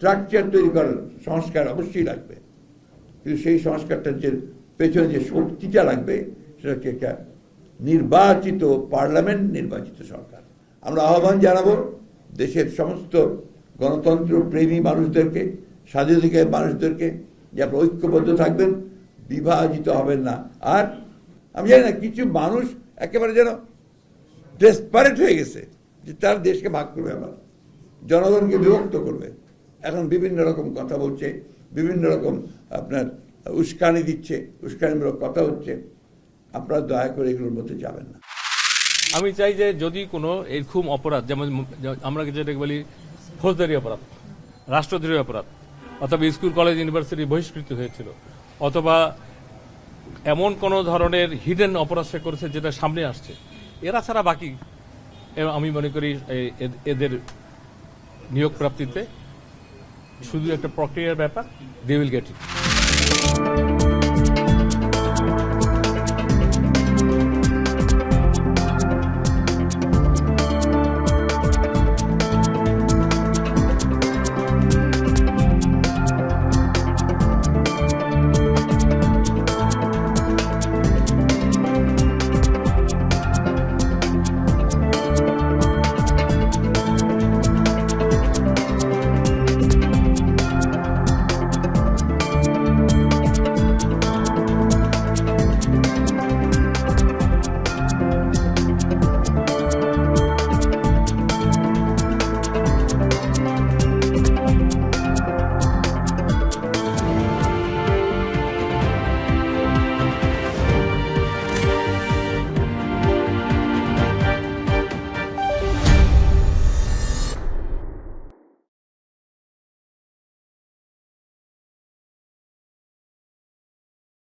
Structure তৈরি করার সংস্কার অবশ্যই লাগবে, কিন্তু সেই সংস্কারটার যে পেছনে যে শক্তিটা লাগবে সেটা হচ্ছে একটা নির্বাচিত পার্লামেন্ট, নির্বাচিত সরকার। আমরা আহ্বান জানাবো দেশের সমস্ত গণতন্ত্র প্রেমী মানুষদেরকে, স্বাধীনতার মানুষদেরকে, যে আপনারা ঐক্যবদ্ধ থাকবেন, বিভাজিত হবেন না। আর আমি জানি না, কিছু মানুষ একেবারে যেন ডেসপারেট হয়ে গেছে যে তার দেশকে ভাগ করবে, আবার জনগণকে বিভক্ত করবে। এখন বিভিন্ন রকম কথা বলছে, বিভিন্ন রকম আপনার উস্কানি দিচ্ছে, উস্কানিমূলক কথা হচ্ছে। আপনারা দয়া করে এগুলোর মধ্যে যাবেন না। আমি চাই যে যদি কোনো এরকম অপরাধ, যেমন আমরা যেটাকে বলি ফৌজদারি অপরাধ, রাষ্ট্রদ্রোহী অপরাধ, অথবা স্কুল কলেজ ইউনিভার্সিটি বহিষ্কৃত হয়েছিল, অথবা এমন কোন ধরনের হিডেন অপরাধ সে করেছে যেটা সামনে আসছে, এরা ছাড়া বাকি আমি মনে করি এদের নিয়োগ প্রাপ্তিতে শুধু একটা প্রক্রিয়ার ব্যাপার, দে উইল গেট ইট।